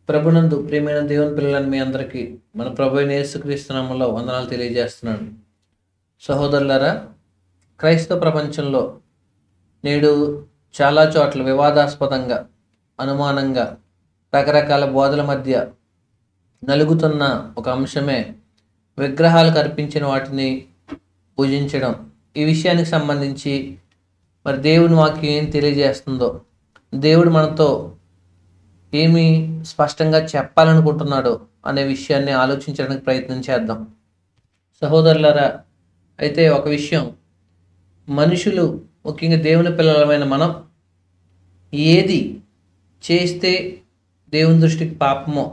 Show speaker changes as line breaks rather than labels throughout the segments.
ప్రభునందు ప్రియమైన దేవుని పిల్లలని మీ అందరికీ మన ప్రభు అయిన యేసుక్రీస్తు నామములో వందనాలు తెలియజేస్తున్నాను. సహోదరులారా, క్రైస్తవ ప్రపంచంలో నేడు చాలా చోట్ల వివాదాస్పదంగా, అనుమానంగా, రకరకాల బోధల మధ్య నలుగుతున్న ఒక అంశమే విగ్రహాలకు అర్పించిన వాటిని పూజించడం. ఈ విషయానికి సంబంధించి మరి దేవుని వాక్యం ఏం తెలియజేస్తుందో, దేవుడు మనతో ఏమి స్పష్టంగా చెప్పాలనుకుంటున్నాడో అనే విషయాన్ని ఆలోచించడానికి ప్రయత్నం చేద్దాం. సహోదరులారా, అయితే ఒక విషయం, మనుషులు ముఖ్యంగా దేవుని పిల్లలమైన మనం ఏది చేస్తే దేవుని దృష్టికి పాపమో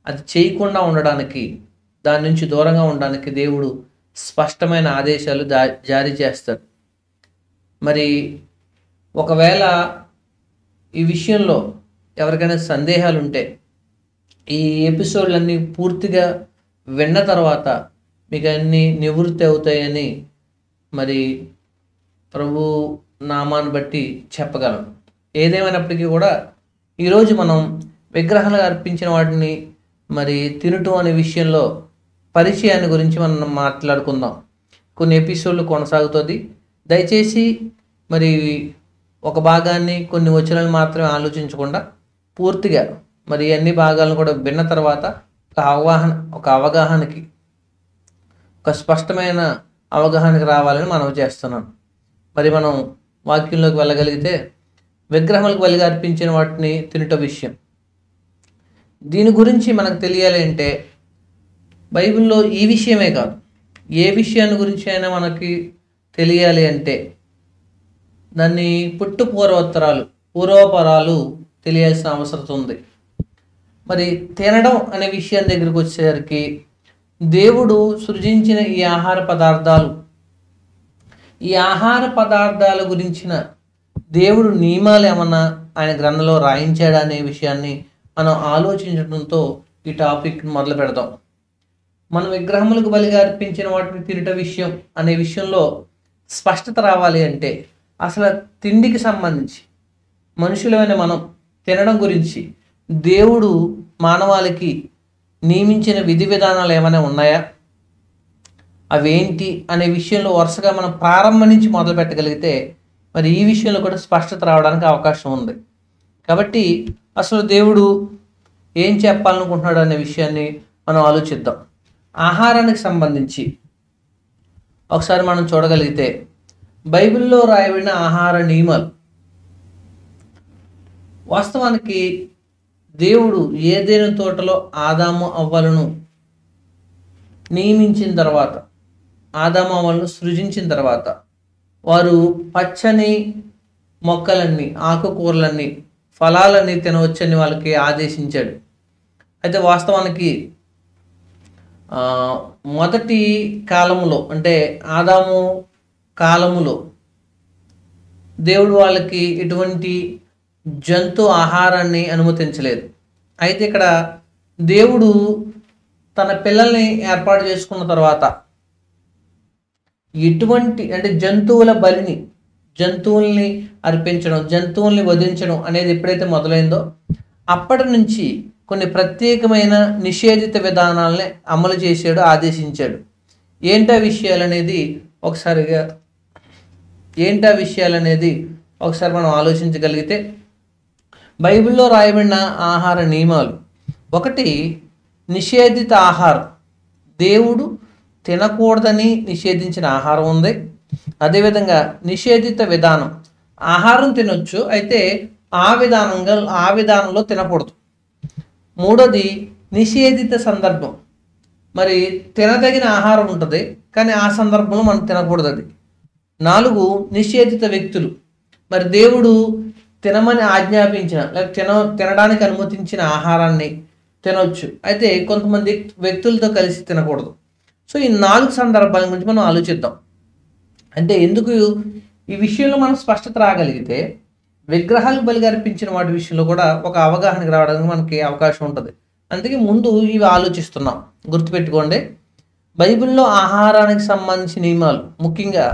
అది చేయకుండా ఉండడానికి, దాని నుంచి దూరంగా ఉండడానికి దేవుడు స్పష్టమైన ఆదేశాలు జారీ చేస్తాడు. మరి ఒకవేళ ఈ విషయంలో ఎవరికైనా సందేహాలు ఉంటే ఈ ఎపిసోడ్లన్నీ పూర్తిగా విన్న తర్వాత మీకు అన్నీ నివృత్తి అవుతాయని మరి ప్రభు నామాన్ని బట్టి చెప్పగలను. ఏదేమైనప్పటికీ కూడా ఈరోజు మనం విగ్రహాలు అర్పించిన వాటిని మరి తినటం అనే విషయంలో పరిచయాన్ని గురించి మనం మాట్లాడుకుందాం. కొన్ని ఎపిసోడ్లు కొనసాగుతుంది. దయచేసి మరి ఒక భాగాన్ని, కొన్ని వచనాలు మాత్రమే ఆలోచించకుండా పూర్తిగా మరి అన్ని భాగాలను కూడా విన్న తర్వాత ఒక అవగాహనకి, ఒక స్పష్టమైన అవగాహనకి రావాలని మనం చేస్తున్నాం. మరి మనం వాక్యంలోకి వెళ్ళగలిగితే, విగ్రహాలకు బలిగా అర్పించిన వాటిని తినట విషయం, దీని గురించి మనకు తెలియాలి అంటే బైబిల్లో ఈ విషయమే కాదు, ఏ విషయాన్ని గురించి అయినా మనకి తెలియాలి అంటే దాన్ని పూర్వపరాలు తెలియాల్సిన అవసరం ఉంది. మరి తినడం అనే విషయం దగ్గరికి వచ్చేసరికి, దేవుడు సృజించిన ఈ ఆహార పదార్థాల గురించిన దేవుడు నియమాలు ఏమన్నా ఆయన గ్రంథంలో రాయించాడా అనే విషయాన్ని మనం ఆలోచించడంతో ఈ టాపిక్ మొదలు పెడదాం. మనం విగ్రహములకు బలిగా అర్పించిన వాటిని తినట విషయం అనే విషయంలో స్పష్టత రావాలి అంటే అసలు తిండికి సంబంధించి, మనుషులమైన మనం తినడం గురించి దేవుడు మానవాళికి నియమించిన విధి విధానాలు ఏమైనా ఉన్నాయా, అవేంటి అనే విషయంలో వరుసగా మనం ప్రారంభం నుంచి మొదలు పెట్టగలిగితే మరి ఈ విషయంలో కూడా స్పష్టత రావడానికి అవకాశం ఉంది. కాబట్టి అసలు దేవుడు ఏం చెప్పాలనుకుంటున్నాడు అనే విషయాన్ని మనం ఆలోచిద్దాం. ఆహారానికి సంబంధించి ఒకసారి మనం చూడగలిగితే బైబిల్లో రాయబడిన ఆహార నియమాలు, వాస్తవానికి దేవుడు ఏదైనా తోటలో ఆదాము అవ్వలను నియమించిన తర్వాత, ఆదాము అవ్వలను సృజించిన తర్వాత వారు పచ్చని మొక్కలన్నీ, ఆకుకూరలన్నీ, ఫలాలన్నీ తినవచ్చని వాళ్ళకి ఆదేశించాడు. అయితే వాస్తవానికి మొదటి కాలములో, అంటే ఆదాము కాలములో దేవుడు వాళ్ళకి ఎటువంటి జంతు ఆహారాన్ని అనుమతించలేదు. అయితే ఇక్కడ దేవుడు తన పిల్లల్ని ఏర్పాటు చేసుకున్న తర్వాత అంటే జంతువుల్ని అర్పించడం, జంతువుల్ని వధించడం అనేది ఎప్పుడైతే మొదలైందో అప్పటి నుంచి కొన్ని ప్రత్యేకమైన నిషేధిత విధానాలని అమలు చేశాడు, ఆదేశించాడు. ఏంటా విషయాలనేది ఒకసారి మనం ఆలోచించగలిగితే బైబిల్లో రాయబడిన ఆహార నియమాలు, ఒకటి నిషేధిత ఆహారం, దేవుడు తినకూడదని నిషేధించిన ఆహారం ఉంది. అదేవిధంగా నిషేధిత విధానం, ఆహారం తినొచ్చు అయితే ఆ విధానంలో తినకూడదు. మూడోది నిషేధిత సందర్భం, మరి తినదగిన ఆహారం ఉంటుంది కానీ ఆ సందర్భంలో మనం తినకూడదు అది. 4 నిషేధిత వ్యక్తులు, మరి దేవుడు తినమని ఆజ్ఞాపించిన తినడానికి అనుమతించిన ఆహారాన్ని తినొచ్చు అయితే కొంతమంది వ్యక్తులతో కలిసి తినకూడదు. సో ఈ 4 సందర్భాల గురించి మనం ఆలోచిద్దాం. అంటే ఎందుకు ఈ విషయంలో మనం స్పష్టత రాగలిగితే విగ్రహాలకు బలిగా అర్పించిన వాటి విషయంలో కూడా ఒక అవగాహనకి రావడానికి మనకి అవకాశం ఉంటుంది. అందుకే ముందు ఇవి ఆలోచిస్తున్నాం. గుర్తుపెట్టుకోండి, బైబిల్లో ఆహారానికి సంబంధించిన నియమాలు, ముఖ్యంగా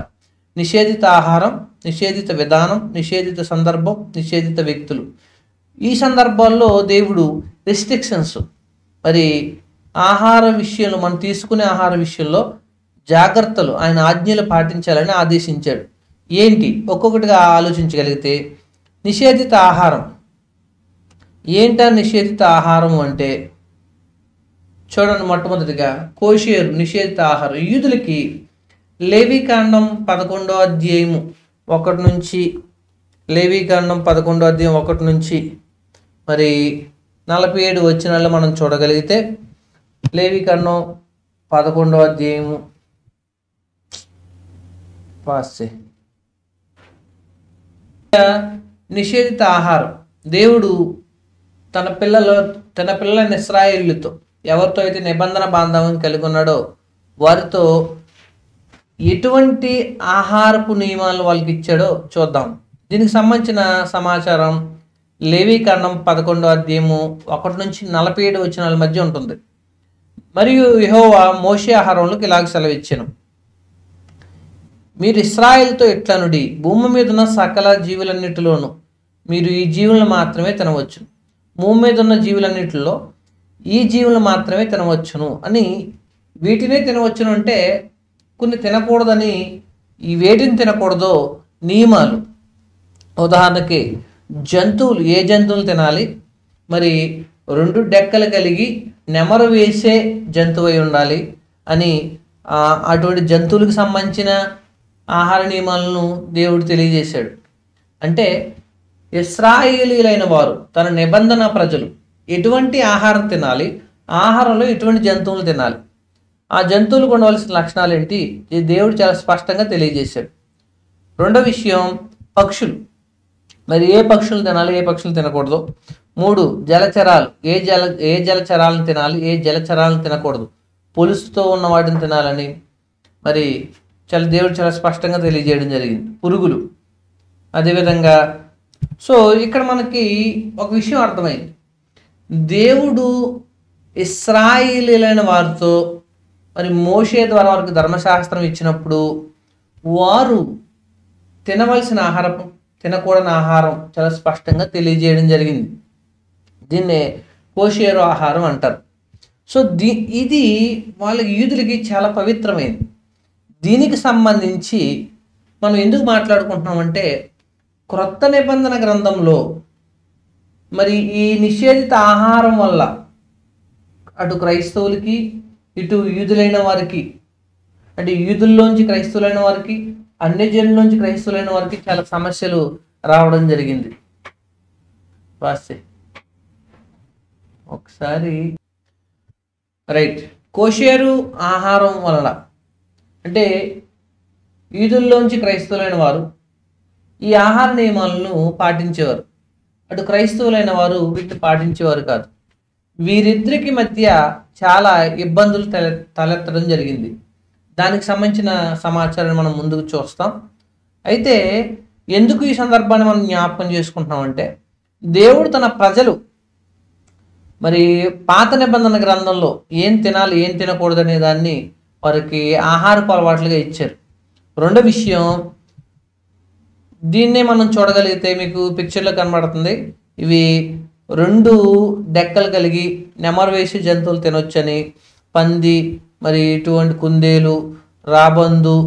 నిషేధిత ఆహారం, నిషేధిత విధానం, నిషేధిత సందర్భం, నిషేధిత వ్యక్తులు, ఈ సందర్భాల్లో దేవుడు రిస్ట్రిక్షన్స్, మరి ఆహార విషయంలో, మనం తీసుకునే ఆహార విషయంలో జాగ్రత్తలు, ఆయన ఆజ్ఞలు పాటించాలని ఆదేశించాడు. ఏంటి ఒక్కొక్కటిగా ఆలోచించగలిగితే, నిషేధిత ఆహారం ఏంటా? నిషేధిత ఆహారం అంటే చూడండి, మొట్టమొదటిగా కోషేరు నిషేధిత ఆహారం. యూదులకి లేవీకాండం 11వ అధ్యాయము 1 నుంచి, లేవీకాండం 11వ అధ్యాయం 1 నుంచి మరి 47 వచనాల్లో మనం చూడగలిగితే, లేవీకాండం 11వ అధ్యాయము నిషేధిత ఆహారం. దేవుడు తన పిల్లలైన ఇశ్రాయేలుతో ఎవరితో అయితే నిబంధన బాంధవ్యం కలిగి ఉన్నాడో వారితో ఎటువంటి ఆహారపు నియమాలు వాళ్ళకి ఇచ్చాడో చూద్దాం. దీనికి సంబంధించిన సమాచారం లేవీకాండం 11వ అధ్యాయము 1 నుంచి 47 వచనాల మధ్య ఉంటుంది. మరియు యెహోవా మోషే ఆహారంలోకి ఇలాగ సెలవిచ్చెను, మీరు ఇశ్రాయేలుతో ఇట్లనుడి, భూమి మీద ఉన్న సకల జీవులన్నిటిలోనూ మీరు ఈ జీవులను మాత్రమే తినవచ్చు. భూమి మీద ఉన్న జీవులన్నిటిలో ఈ జీవులను మాత్రమే తినవచ్చును అని. వీటినే తినవచ్చును అంటే కొన్ని తినకూడదని, ఈ వేటిని తినకూడదో నియమాలు. ఉదాహరణకి జంతువులు, ఏ జంతువులు తినాలి, మరి 2 డెక్కలు కలిగి నెమరు వేసే జంతువు అయి ఉండాలి అని, అటువంటి జంతువులకు సంబంధించిన ఆహార నియమాలను దేవుడు తెలియజేశాడు. అంటే ఇశ్రాయేలీలైన వారు, తన నిబంధన ప్రజలు ఎటువంటి ఆహారం తినాలి, ఆహారంలో ఎటువంటి జంతువులు తినాలి, ఆ జంతువులకు ఉండవలసిన లక్షణాలు ఏంటి, ఈ దేవుడు చాలా స్పష్టంగా తెలియజేశాడు. రెండో విషయం పక్షులు, మరి ఏ పక్షులు తినాలి, ఏ పక్షులు తినకూడదు. 3 జలచరాలు, ఏ జలచరాలను తినాలి, ఏ జలచరాలను తినకూడదు, పొలుసుతో ఉన్న వాటిని తినాలని మరి దేవుడు చాలా స్పష్టంగా తెలియజేయడం జరిగింది. పురుగులు అదేవిధంగా. సో ఇక్కడ మనకి ఒక విషయం అర్థమైంది, దేవుడు ఇశ్రాయేలీలైన వారితో మరి మోషే ద్వారా వారికి ధర్మశాస్త్రం ఇచ్చినప్పుడు వారు తినవలసిన ఆహారం, తినకూడని ఆహారం చాలా స్పష్టంగా తెలియజేయడం జరిగింది. దీన్నే కోషేరు ఆహారం అంటారు. సో ఇది వాళ్ళకి, యూదులకి చాలా పవిత్రమైనది. దీనికి సంబంధించి మనం ఎందుకు మాట్లాడుకుంటున్నామంటే, క్రొత్త నిబంధన గ్రంథంలో మరి ఈ నిషేధిత ఆహారం వల్ల అటు క్రైస్తవులకి, ఇటు యూదులైన వారికి, అంటే యూదుల్లోంచి క్రైస్తవులైన వారికి, అన్యజనుల్లోంచి క్రైస్తవులైన వారికి చాలా సమస్యలు రావడం జరిగింది. ఒకసారి రైట్. కోషేరు ఆహారం వలన అంటే యూదుల్లోంచి క్రైస్తవులైన వారు ఈ ఆహార నియమాలను పాటించేవారు, అటు క్రైస్తవులైన వారు వీటిని పాటించేవారు కాదు. వీరిద్దరికి మధ్య చాలా ఇబ్బందులు తలెత్తడం జరిగింది. దానికి సంబంధించిన సమాచారాన్ని మనం ముందుకు చూస్తాం. అయితే ఎందుకు ఈ సందర్భాన్ని మనం జ్ఞాపకం చేసుకుంటున్నామంటే, దేవుడు తన ప్రజలు మరి పాత నిబంధన గ్రంథంలో ఏం తినాలి, ఏం తినకూడదు అనే దాన్ని వారికి ఆహారపు అలవాట్లుగా ఇచ్చారు. రెండో విషయం, దీన్నే మనం చూడగలిగితే మీకు పిక్చర్లో కనబడుతుంది, ఇవి 2 డెక్కలు కలిగి నెమరు వేసి జంతువులు తినొచ్చని, పంది, మరి ఇటువంటి కుందేలు, రాబందు,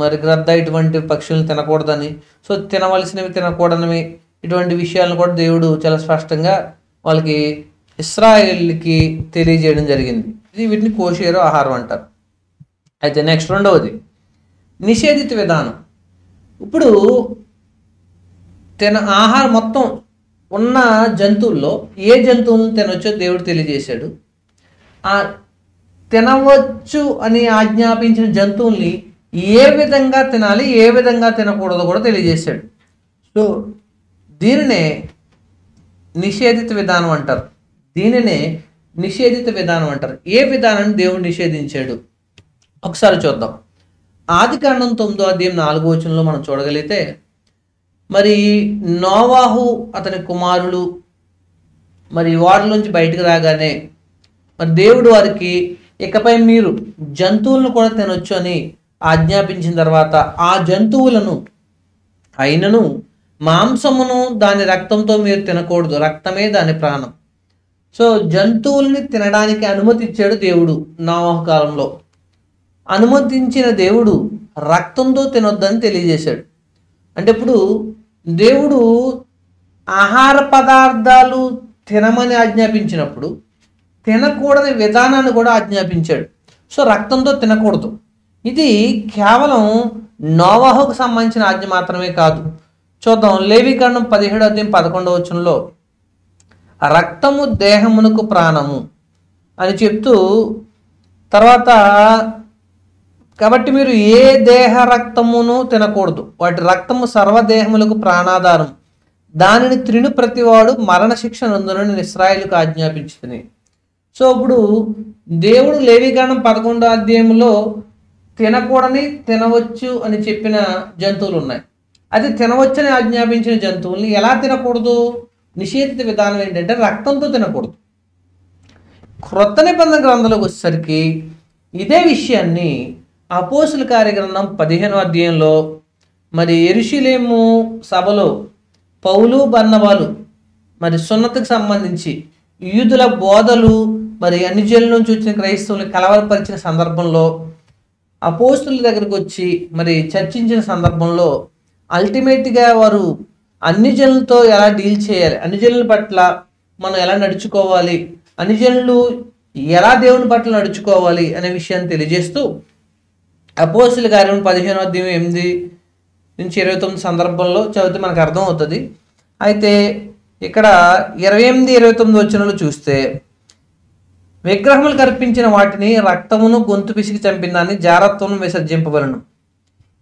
మరి గ్రద్ద ఇటువంటి పక్షులను తినకూడదని, సో తినవలసినవి తినకూడనివి, ఇటువంటి విషయాలను కూడా దేవుడు చాలా స్పష్టంగా వాళ్ళకి, ఇశ్రాయేలుకి తెలియజేయడం జరిగింది. ఇది వీటిని కోషేరు ఆహారం అంటారు. అయితే నెక్స్ట్ రెండవది నిషేధిత విధానం. ఇప్పుడు ఆహారం మొత్తం ఉన్న జంతువుల్లో ఏ జంతువులను తినవచ్చో దేవుడు తెలియజేశాడు. ఆ తినవచ్చు అని ఆజ్ఞాపించిన జంతువుల్ని ఏ విధంగా తినాలి, ఏ విధంగా తినకూడదో కూడా తెలియజేశాడు. సో దీనినే నిషేధిత విధానం అంటారు. దీనినే నిషేధిత విధానం అంటారు. ఏ విధానాన్ని దేవుడు నిషేధించాడు ఒకసారి చూద్దాం. ఆదికాండం 9వ అధ్యాయం 4వ వచనంలో మనం చూడగలిగితే, మరి నోవాహు అతని కుమారులు మరి వారిలోంచి బయటకు రాగానే మరి దేవుడు వారికి ఇకపై మీరు జంతువులను కూడా తినొచ్చు అని ఆజ్ఞాపించిన తర్వాత, ఆ జంతువులను అయినను మాంసమును దాని రక్తంతో మీరు తినకూడదు, రక్తమే దాని ప్రాణం. సో జంతువుల్ని తినడానికి అనుమతి ఇచ్చాడు దేవుడు నోవహు కాలంలో. అనుమతించిన దేవుడు రక్తంతో తినొద్దని తెలియజేశాడు. అంటే ఇప్పుడు దేవుడు ఆహార పదార్థాలు తినమని ఆజ్ఞాపించినప్పుడు తినకూడని విధానాన్ని కూడా ఆజ్ఞాపించాడు. సో రక్తంతో తినకూడదు. ఇది కేవలం నోవహుకు సంబంధించిన ఆజ్ఞ మాత్రమే కాదు. చూద్దాం, లేవికాండం 17:11 రక్తము దేహమునకు ప్రాణము అని చెప్తూ తర్వాత కాబట్టి మీరు ఏ దేహ రక్తమును తినకూడదు, వాటి రక్తము సర్వదేహములకు ప్రాణాధారం, దానిని త్రిను ప్రతివాడు మరణశిక్ష నందునని నేను ఇశ్రాయేలుకు ఆజ్ఞాపించుతుంది. సో ఇప్పుడు దేవుడు లేవికాండం 11 తినకూడని తినవచ్చు అని చెప్పిన జంతువులు ఉన్నాయి. అది తినవచ్చని ఆజ్ఞాపించిన జంతువుల్ని ఎలా తినకూడదు? నిషేధిత విధానం ఏంటంటే రక్తంతో తినకూడదు. క్రొత్త నిబంధన గ్రంథంలోకి వచ్చేసరికి ఇదే విషయాన్ని అపోస్తుల కార్యగ్రంథం 15 మరి యెరూషలేము సభలో పౌలు బర్నబాలు మరి సున్నతికి సంబంధించి యూదుల బోధలు మరి అన్ని జనుల నుంచి వచ్చిన క్రైస్తవుల్ని కలవరపరిచిన సందర్భంలో అపోస్తుల దగ్గరికి వచ్చి మరి చర్చించిన సందర్భంలో అల్టిమేట్గా వారు అన్ని జనులతో ఎలా డీల్ చేయాలి, అన్ని జనుల పట్ల మనం ఎలా నడుచుకోవాలి, అన్ని జనులు ఎలా దేవుని పట్ల నడుచుకోవాలి అనే విషయాన్ని తెలియజేస్తూ అపోస్తుల కార్యం 15:8-29 సందర్భంలో చదివితే మనకు అర్థం అవుతుంది. అయితే ఇక్కడ 28-29 చూస్తే విగ్రహములు కల్పించిన వాటిని రక్తమును గొంతు పిసికి చంపినాన్ని జారత్వం విసర్జింపబలను.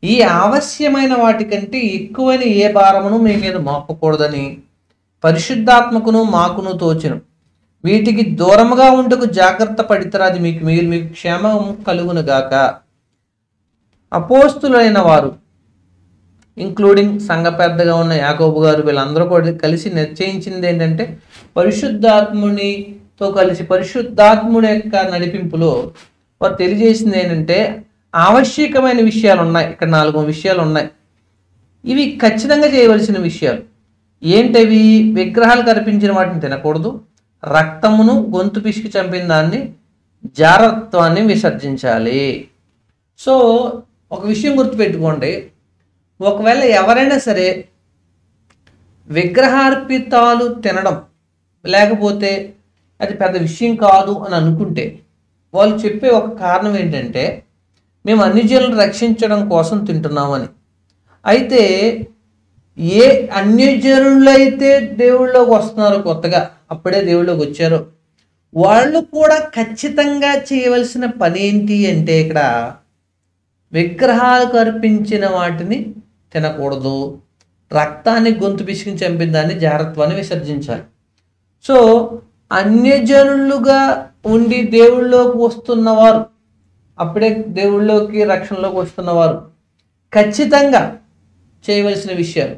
ఈ ఆవశ్యమైన వాటికంటే ఎక్కువైన ఏ భారమును మీ మీద మోపకూడదని పరిశుద్ధాత్మకును మాకును తోచును. వీటికి దూరముగా ఉంటకు జాగ్రత్త పడితరాది మీకు క్షేమం కలుగును గాక. అపోస్తులైన వారు ఇంక్లూడింగ్ సంఘ పెద్దగా ఉన్న యాకోబు గారు వీళ్ళందరూ కూడా కలిసి నిశ్చయించింది ఏంటంటే పరిశుద్ధాత్మునితో కలిసి పరిశుద్ధాత్ముని యొక్క నడిపింపులో వారు తెలియజేసింది ఏంటంటే ఆవశ్యకమైన విషయాలు ఉన్నాయి. ఇక్కడ 4 విషయాలు ఉన్నాయి. ఇవి ఖచ్చితంగా చేయవలసిన విషయాలు ఏంటవి? విగ్రహాలు కల్పించిన వాటిని తినకూడదు, రక్తమును గొంతు పిసికి చంపిన దాన్ని జారత్వాన్ని విసర్జించాలి. సో ఒక విషయం గుర్తుపెట్టుకోండి, ఒకవేళ ఎవరైనా సరే విగ్రహార్పితాలు తినడం లేకపోతే అది పెద్ద విషయం కాదు అని అనుకుంటే వాళ్ళు చెప్పే ఒక కారణం ఏంటంటే మేము అన్ని జనులను రక్షించడం కోసం తింటున్నామని. అయితే ఏ అన్యజనులైతే దేవుళ్ళలోకి వస్తున్నారో, కొత్తగా అప్పుడే దేవుళ్ళలోకి వచ్చారో, వాళ్ళు కూడా ఖచ్చితంగా చేయవలసిన పని ఏంటి అంటే ఇక్కడ విగ్రహాలకు అర్పించిన వాటిని తినకూడదు, రక్తాన్ని గొంతు పిసికి చంపిన దాన్ని జారత్వాన్ని విసర్జించాలి. సో అన్యజనులుగా ఉండి దేవుళ్ళలోకి వస్తున్నవారు, అప్పుడే దేవుళ్ళలోకి రక్షణలోకి వస్తున్నవారు ఖచ్చితంగా చేయవలసిన విషయాలు.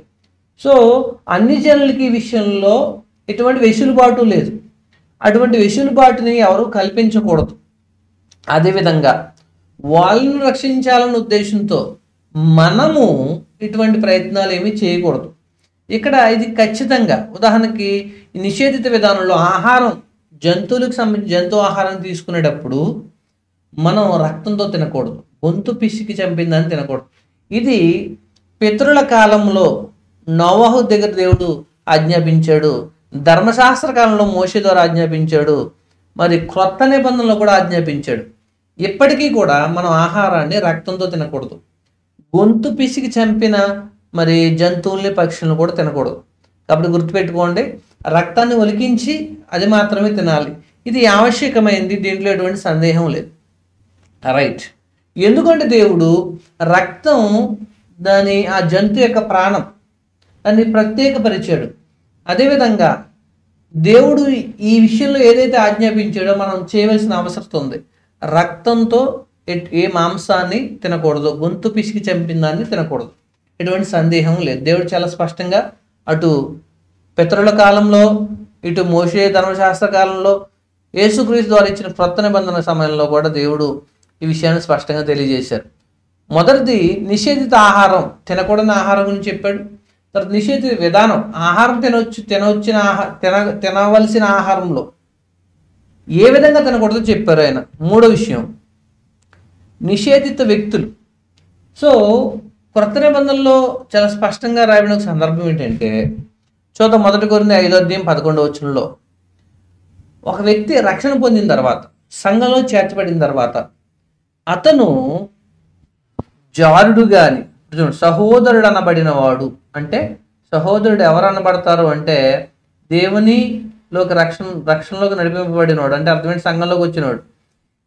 సో అన్ని జనులకి ఈ విషయంలో ఎటువంటి వెసులుబాటు లేదు, అటువంటి వెసులుబాటుని ఎవరు కల్పించకూడదు. అదేవిధంగా వాళ్ళను రక్షించాలన్న ఉద్దేశంతో మనము ఇటువంటి ప్రయత్నాలు ఏమీ చేయకూడదు. ఇక్కడ ఇది ఖచ్చితంగా ఉదాహరణకి నిషేధిత విధానంలో ఆహారం జంతువులకు సంబంధించి జంతు ఆహారం తీసుకునేటప్పుడు మనం రక్తంతో తినకూడదు, గొంతు పిసికి చంపిందని తినకూడదు. ఇది పితరుల కాలంలో నోవహు దగ్గర దేవుడు ఆజ్ఞాపించాడు, ధర్మశాస్త్ర కాలంలో మోషే ద్వారా ఆజ్ఞాపించాడు, మరి క్రొత్త నిబంధనలో కూడా ఆజ్ఞాపించాడు. ఇప్పటికీ కూడా మనం ఆహారాన్ని రక్తంతో తినకూడదు, గొంతు పిసికి చంపిన మరి జంతువుల్ని పక్షులను కూడా తినకూడదు. కాబట్టి గుర్తుపెట్టుకోండి, రక్తాన్ని ఒలికించి అది మాత్రమే తినాలి. ఇది ఆవశ్యకమైంది, దీంట్లో ఎటువంటి సందేహం లేదు. రైట్. ఎందుకంటే దేవుడు రక్తం దాని ఆ జంతు యొక్క ప్రాణం దాన్ని ప్రత్యేకపరిచాడు. అదేవిధంగా దేవుడు ఈ విషయంలో ఏదైతే ఆజ్ఞాపించాడో మనం చేయవలసిన అవసరం ఉంది. రక్తంతో ఏ మాంసాన్ని తినకూడదు, గొంతు పిసికి చంపిన దాన్ని తినకూడదు, ఎటువంటి సందేహం లేదు. దేవుడు చాలా స్పష్టంగా అటు పితరుల కాలంలో ఇటు మోషే ధర్మశాస్త్ర కాలంలో యేసుక్రీస్తు ద్వారా ఇచ్చిన క్రొత్త నిబంధన సమయంలో కూడా దేవుడు ఈ విషయాన్ని స్పష్టంగా తెలియజేశారు. మొదటిది నిషేధిత ఆహారం, తినకూడని ఆహారం గురించి చెప్పాడు. తర్వాత నిషేధిత విధానం, ఆహారం తినవలసిన ఆహారంలో ఏ విధంగా తినకూడదో చెప్పారు ఆయన. మూడో విషయం, నిషేధిత వ్యక్తులు. సో క్రొత్త నిబంధనలో చాలా స్పష్టంగా రాయబడిన ఒక సందర్భం ఏంటంటే, చూద్దాం. 1 కొరింథీ 5:11 ఒక వ్యక్తి రక్షణ పొందిన తర్వాత, సంఘంలో చేర్చబడిన తర్వాత, అతను జారుడు గాని, సహోదరుడు అనబడిన వాడు, అంటే సహోదరుడు ఎవరు అనబడతారు అంటే దేవునిలోకి రక్షణలోకి నడిపింపబడినవాడు, అంటే అర్థమైన సంఘంలోకి వచ్చినవాడు.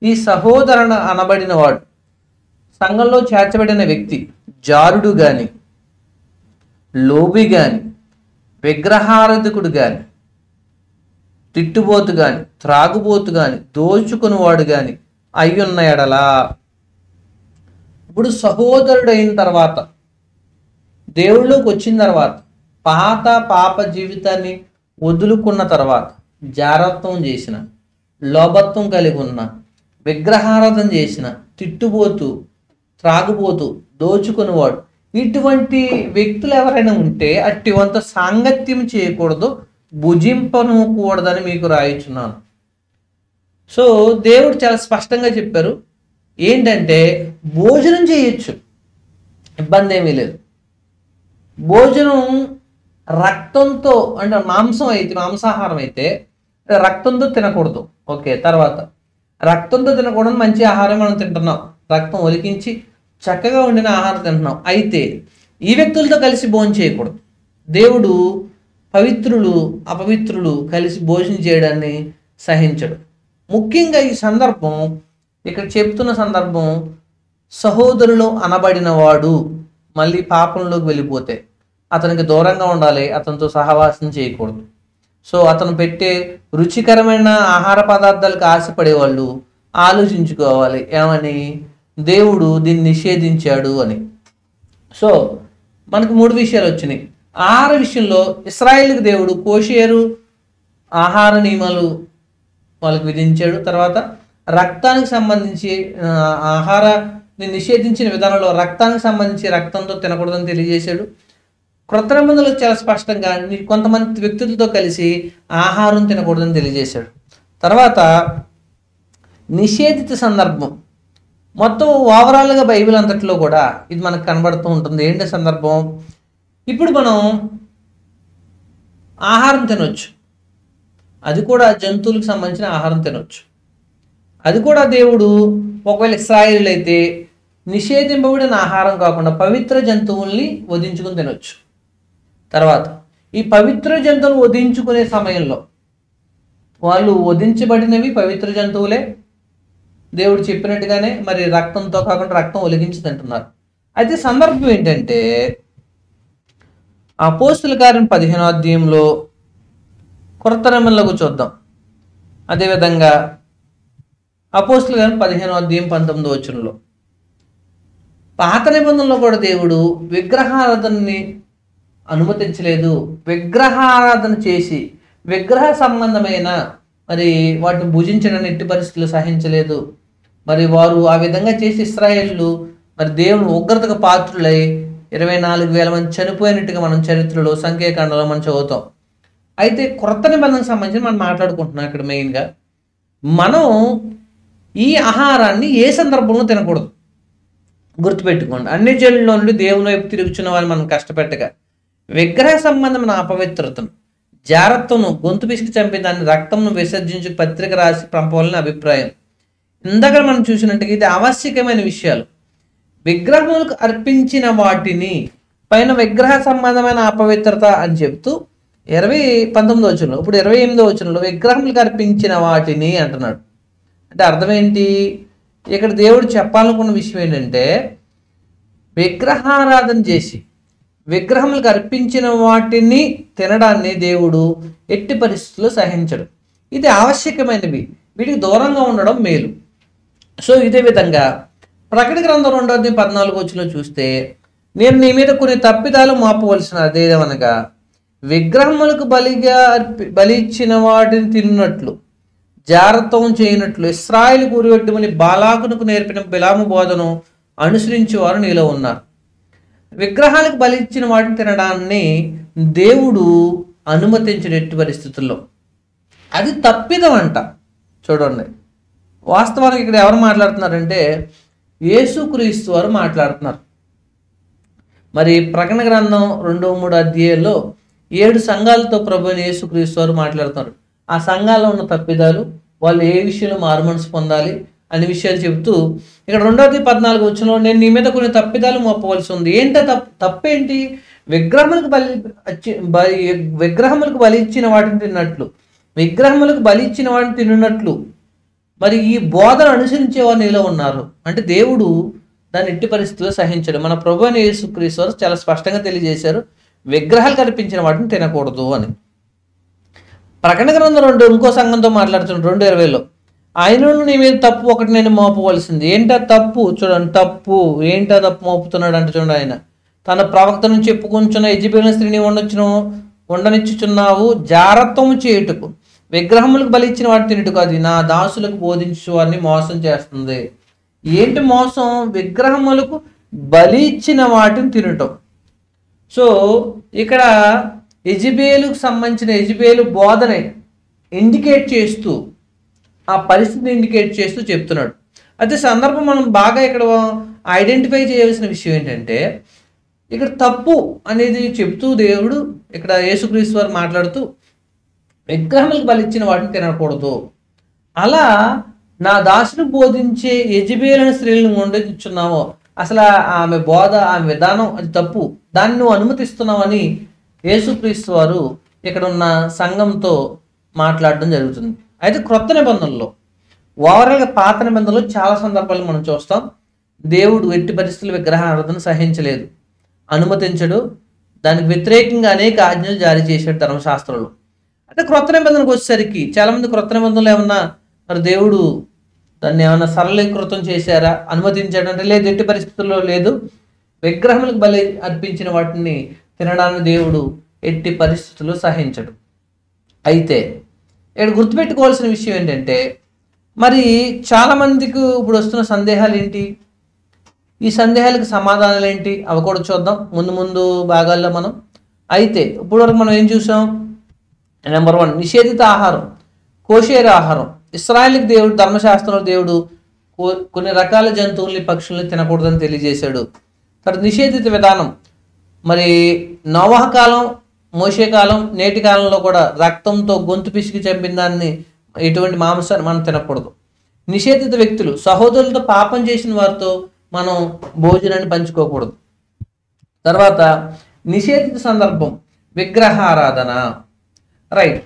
ఈ సహోదరుడు అనబడిన వాడు, సంఘంలో చేర్చబడిన వ్యక్తి జారుడు గాని, లోబి గాని, విగ్రహారాధకుడు గాని, తిట్టుబోతు గాని, త్రాగుబోతు గాని, దోచుకునివాడు గాని అయ్యున్న ఎడలా. ఇప్పుడు సహోదరుడు అయిన తర్వాత, దేవుళ్ళలోకి వచ్చిన తర్వాత, పాత పాప జీవితాన్ని వదులుకున్న తర్వాత, జారత్వం చేసిన, లోభత్వం కలిగి ఉన్న, విగ్రహారాధన చేసిన, తిట్టుబోతు, త్రాగుబోతు, దోచుకునివాడు, ఇటువంటి వ్యక్తులు ఎవరైనా ఉంటే అట్టివంత సాంగత్యం చేయకూడదు, భుజింపనకూడదని మీకు రాయిచున్నాను. సో దేవుడు చాలా స్పష్టంగా చెప్పారు. ఏంటంటే భోజనం చేయొచ్చు, ఇబ్బంది ఏమీ లేదు. భోజనం రక్తంతో, అంటే మాంసాహారం అయితే రక్తంతో తినకూడదు. ఓకే, తర్వాత రక్తంతో తినకూడదు, మంచి ఆహారం మనం తింటున్నాం, రక్తం ఒలికించి చక్కగా వండిన ఆహారం తింటున్నాం. అయితే ఈ వ్యక్తులతో కలిసి భోజనం చేయకూడదు. దేవుడు పవిత్రులు అపవిత్రులు కలిసి భోజనం చేయడాన్ని సహించడు. ముఖ్యంగా ఈ సందర్భం, ఇక్కడ చెప్తున్న సందర్భం, సహోదరులు అనబడిన వాడు మళ్ళీ పాపంలోకి వెళ్ళిపోతే అతనికి దూరంగా ఉండాలి, అతనితో సహవాసం చేయకూడదు. సో అతను పెట్టే రుచికరమైన ఆహార పదార్థాలకు ఆశపడేవాళ్ళు ఆలోచించుకోవాలి, ఏమని, దేవుడు దీన్ని నిషేధించాడు అని. సో మనకు 3 విషయాలు వచ్చినాయి. ఆహార విషయంలో ఇశ్రాయేలుకి దేవుడు కోషేరు ఆహార నియమాలు వాళ్ళకి విధించాడు. తర్వాత రక్తానికి సంబంధించి ఆహారాన్ని నిషేధించిన విధానంలో రక్తానికి సంబంధించి రక్తంతో తినకూడదని తెలియజేశాడు. క్రొత్త నిబంధనలో చాలా స్పష్టంగా కొంతమంది వ్యక్తులతో కలిసి ఆహారం తినకూడదని తెలియజేశాడు. తర్వాత నిషేధిత సందర్భం, మొత్తం ఓవరాల్గా బైబిల్ అంతట్లో కూడా ఇది మనకు కనబడుతూ ఉంటుంది. ఏంటి సందర్భం? ఇప్పుడు మనం ఆహారం తినొచ్చు, అది కూడా జంతువులకు సంబంధించిన ఆహారం తినొచ్చు. అది కూడా దేవుడు ఒకవేళ ఇశ్రాయేలు అయితే నిషేధింపబడిన ఆహారం కాకుండా పవిత్ర జంతువుల్ని వధించుకుని తినొచ్చు. తర్వాత ఈ పవిత్ర జంతువులు వధించుకునే సమయంలో వాళ్ళు వధించబడినవి పవిత్ర జంతువులే, దేవుడు చెప్పినట్టుగానే, మరి రక్తంతో కాకుండా రక్తం ఒలిగించి తింటున్నారు. అయితే సందర్భం ఏంటంటే అపోస్తుల కార్యం 15వ అధ్యాయంలో కొత్త నిబంధనలోకి చూద్దాం. అదేవిధంగా అపోస్తుల కార్యం 15వ అధ్యాయం 19వ వచనంలో, పాత నిబంధనలో కూడా దేవుడు విగ్రహారాధనని అనుమతించలేదు. విగ్రహారాధన చేసి విగ్రహ సంబంధమైన మరి వాటిని భుజించడానికి ఎట్టి పరిస్థితులు సహించలేదు. మరి వారు ఆ విధంగా చేసి ఇశ్రాయేలు మరి దేవుని ఉగ్రతకు పాత్రులై 24,000 మంది చనిపోయినట్టుగా మనం చరిత్రలో సంఖ్యాకాండంలో మనం చదువుతాం. అయితే క్రొత్త నిబంధనకు సంబంధించి మనం మాట్లాడుకుంటున్నాం. ఇక్కడ మెయిన్గా మనం ఈ ఆహారాన్ని ఏ సందర్భంలో తినకూడదు గుర్తుపెట్టుకోండి. అన్ని జనుల్లో నుండి దేవుని వైపు తిరుగుచున్న వారిని మనం కష్టపెట్టగా విగ్రహ సంబంధమైన అపవిత్రతను, జారత్వను, గొంతు పిసికి చంపి దాన్ని రక్తంను విసర్జించి పత్రిక రాసి పంపవాలని అభిప్రాయం. ఇందాక మనం చూసినట్టుగా ఇది ఆవశ్యకమైన విషయాలు. విగ్రహములకు అర్పించిన వాటిని పైన విగ్రహ సంబంధమైన అపవిత్రత అని చెప్తూ 19వ వచనంలో, ఇప్పుడు 28వ వచనంలో విగ్రహములకు అర్పించిన వాటిని అంటున్నాడు. అంటే అర్థం ఏంటి? ఇక్కడ దేవుడు చెప్పాలనుకున్న విషయం ఏంటంటే విగ్రహారాధన చేసి విగ్రహములకు అర్పించిన వాటిని తినడాన్ని దేవుడు ఎట్టి పరిస్థితుల్లో సహించడు. ఇది ఆవశ్యకమైనవి, వీటికి దూరంగా ఉండడం మేలు. సో ఇదే విధంగా ప్రకటన గ్రంథం 2వ అధ్యాయం 14వ వచనంలో చూస్తే, నేను నీ మీద కొన్ని తప్పిదాలు మోపవలసిన అదేదనగా విగ్రహములకు బలి ఇచ్చిన వాటిని తిన్నట్లు, జారత్వం చేయనట్లు ఇశ్రాయేలు గురిపెట్టుమని బాలాకునకు నేర్పిన బిలాము బోధను అనుసరించి వారు నీలో ఉన్నారు. విగ్రహాలకు బలి ఇచ్చిన వాటిని తినడాన్ని దేవుడు అనుమతించిన ఎట్టి పరిస్థితుల్లో. అది తప్పిదం అంట. చూడండి, వాస్తవానికి ఇక్కడ ఎవరు మాట్లాడుతున్నారంటే యేసుక్రీస్తు వారు మాట్లాడుతున్నారు. మరి ప్రకటన గ్రంథం 2-3 అధ్యాయాల్లో 7 సంఘాలతో ప్రభు అయిన యేసుక్రీస్తు వారు మాట్లాడుతున్నారు. ఆ సంఘాల్లో ఉన్న తప్పిదాలు, వాళ్ళు ఏ విషయంలో మారుమనసు పొందాలి అనే విషయాలు చెబుతూ ఇక్కడ 2-14 వచనంలో నేను నీ మీద కొన్ని తప్పిదాలు మోపవలసి ఉంది. ఏంటో తప్పేంటి? విగ్రహములకు బలి ఇచ్చిన వాటిని తిన్నట్లు, విగ్రహములకు బలి ఇచ్చిన వాటిని తిన్నట్లు మరి ఈ బోధన అనుసరించే వారు నీలో ఉన్నారు అంటే దేవుడు దాన్ని ఎట్టి పరిస్థితుల్లో సహించడు. మన ప్రభు అయిన యేసుక్రీస్తు వారు చాలా స్పష్టంగా తెలియజేశారు, విగ్రహాలు కనిపించిన వాటిని తినకూడదు అని. ప్రకటన గ్రంథం 2 ఇంకో సంఘంతో మాట్లాడుతున్నాడు 2:20లో, ఆయనను నీ మీద తప్పు ఒకటి నేను మోపవలసింది. ఏంటా తప్పు? చూడండి, తప్పు ఏంటా తప్పు మోపుతున్నాడు అంటే చూడండి, ఆయన తన ప్రవక్తను చెప్పుకుంటున్న యెజబెలు స్త్రీని ఉండనిచ్చుచున్నావు, జారత్వము చేయుటకు, విగ్రహములకు బలి ఇచ్చిన వాటి తినుటకు, అది నా దాసులకు బోధించు వారిని మోసం చేస్తుంది. ఏంటి మోసం? విగ్రహములకు బలి ఇచ్చిన వాటిని తినటం. సో ఇక్కడ యెజబెలుకు సంబంధించిన యెజబెలు బోధన ఇండికేట్ చేస్తూ, ఆ పరిస్థితిని ఇండికేట్ చేస్తూ చెప్తున్నాడు. అయితే సందర్భం మనం బాగా ఇక్కడ ఐడెంటిఫై చేయవలసిన విషయం ఏంటంటే, ఇక్కడ తప్పు అనేది చెప్తూ దేవుడు ఇక్కడ యేసుక్రీస్తు వారు మాట్లాడుతూ విగ్రహములకు బలి ఇచ్చిన వాటిని తినకూడదు, అలా నా దాసును బోధించే యెజబెలు స్త్రీలను ఉండనిచ్చున్నావో, అసలు ఆమె బోధ, ఆమె విధానం అది తప్పు, దాన్ని నువ్వు అనుమతిస్తున్నావని యేసుక్రీస్తు వారు ఇక్కడ ఉన్న సంఘంతో మాట్లాడడం జరుగుతుంది. అయితే క్రొత్త నిబంధనలో ఓవరాల్గా పాత నిబంధనలో చాలా సందర్భాలు మనం చూస్తాం, దేవుడు ఎట్టి పరిస్థితులు విగ్రహారాధన సహించలేదు, అనుమతించడు, దానికి వ్యతిరేకంగా అనేక ఆజ్ఞలు జారీ చేశాడు ధర్మశాస్త్రంలో. అంటే క్రొత్త నిబంధనకు వచ్చేసరికి చాలామంది క్రొత్త నిబంధనలు ఏమన్నా మరి దేవుడు దాన్ని ఏమన్నా సరళీకృతం చేశారా, అనుమతించాడు అంటే లేదు, ఎట్టి పరిస్థితుల్లో లేదు, విగ్రహములకు బలి అర్పించిన వాటిని తినడాన్ని దేవుడు ఎట్టి పరిస్థితుల్లో సహించడు. అయితే ఇక్కడ గుర్తుపెట్టుకోవాల్సిన విషయం ఏంటంటే, మరి చాలామందికి ఇప్పుడు వస్తున్న సందేహాలు ఏంటి, ఈ సందేహాలకు సమాధానాలు ఏంటి, అవి కూడా చూద్దాం ముందు ముందు భాగాల్లో మనం. అయితే ఇప్పుడు వరకు మనం ఏం చూసాం? నెంబర్ 1, నిషేధిత ఆహారం, కోషేరు ఆహారం. ఇశ్రాయేలుకి దేవుడు ధర్మశాస్త్రంలో దేవుడు కొన్ని రకాల జంతువుల్ని, పక్షుల్ని తినకూడదని తెలియజేశాడు. తర్వాత నిషేధిత విధానం, మరి నోవహ కాలం, మోషే కాలం, నేటి కాలంలో కూడా రక్తంతో గొంతు పిసికి చంపిన దాన్ని, ఎటువంటి మాంసాన్ని మనం తినకూడదు. నిషేధిత వ్యక్తులు, సహోదరులతో పాపం చేసిన వారితో మనం భోజనాన్ని పంచుకోకూడదు. తర్వాత నిషేధిత సందర్భం విగ్రహారాధన, రైట్.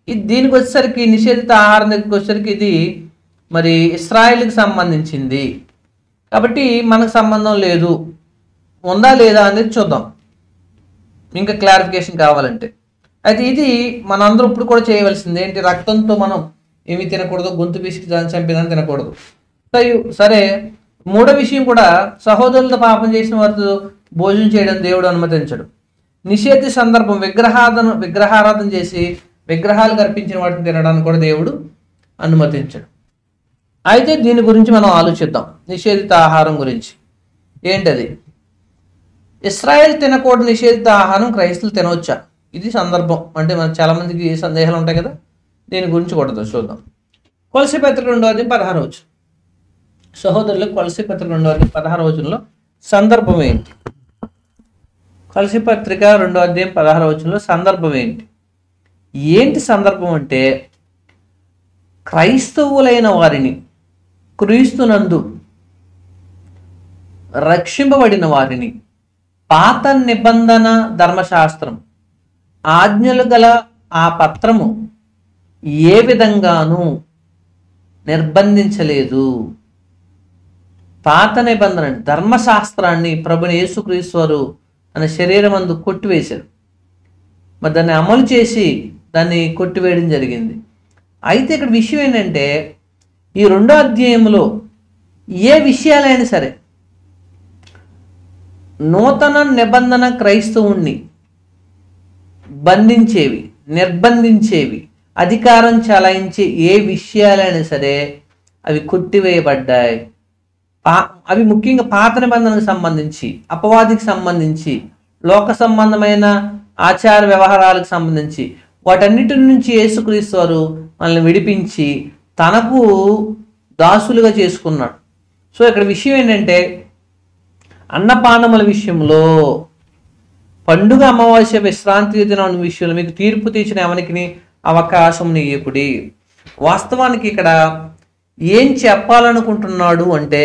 ఇది దీనికి వచ్చేసరికి నిషేధిత ఆహారం దగ్గరికి వచ్చేసరికి ఇది మరి ఇశ్రాయేలుకి సంబంధించింది కాబట్టి మనకు సంబంధం లేదు, ఉందా లేదా అనేది చూద్దాం ఇంకా క్లారిఫికేషన్ కావాలంటే. అయితే ఇది మనందరూ ఇప్పుడు కూడా చేయవలసింది ఏంటి, రక్తంతో మనం ఏమి తినకూడదు, గొంతు పిసికి చంపిదని తినకూడదు. సరే, మూడో విషయం కూడా సహోదరులతో పాపం చేసిన వారితో భోజనం చేయడం దేవుడు అనుమతించడు. నిషేధ సందర్భం విగ్రహారాధన చేసి విగ్రహాలు కల్పించిన వాటిని తినడానికి కూడా దేవుడు అనుమతించడు. అయితే దీని గురించి మనం ఆలోచిద్దాం, నిషేధిత ఆహారం గురించి. ఏంటది? ఇశ్రాయేల్ తినకూడదు నిషేధిత ఆహారం క్రైస్తవులు తినవచ్చా? ఇది సందర్భం. అంటే మనకు చాలామందికి సందేహాలు ఉంటాయి కదా, దీని గురించి కూడా చూద్దాం. కొలసీ పత్రిక 2:16. సహోదరులకు కొలసీ పత్రిక 2:16 సందర్భం ఏంటి? కొలసీ పత్రిక 2:16 సందర్భం ఏంటి? ఏంటి సందర్భం అంటే, క్రైస్తవులైన వారిని, క్రీస్తునందు రక్షింపబడిన వారిని పాత నిబంధన ధర్మశాస్త్రం ఆజ్ఞలు గల ఆ పత్రము ఏ విధంగానూ నిర్బంధించలేదు. పాత నిబంధన ధర్మశాస్త్రాన్ని ప్రభుని యేసుక్రీస్తు వారు తన శరీరమందు కొట్టివేశారు. మరి దాన్ని అమలు చేసి దాన్ని కొట్టివేయడం జరిగింది. అయితే ఇక్కడ విషయం ఏంటంటే, ఈ 2వ అధ్యాయంలో ఏ విషయాలైనా సరే నూతన నిబంధన క్రైస్తవుణ్ణి బంధించేవి, నిర్బంధించేవి, అధికారం చలాయించే ఏ విషయాలైనా సరే అవి కొట్టివేయబడ్డాయి. అవి ముఖ్యంగా పాత నిబంధనకు సంబంధించి, అపవాదికి సంబంధించి, లోక సంబంధమైన ఆచార వ్యవహారాలకు సంబంధించి వాటన్నిటి నుంచి యేసుక్రీస్తు వారు మనల్ని విడిపించి తనకు దాసులుగా చేసుకున్నాడు. సో ఇక్కడ విషయం ఏంటంటే అన్నపానముల విషయంలో, పండుగ అమావాస్య విశ్రాంతి దినం విషయంలో మీకు తీర్పు తీర్చిన ఎవరికి అవకాశం ఇయ్యకుడి. వాస్తవానికి ఇక్కడ ఏం చెప్పాలనుకుంటున్నాడు అంటే,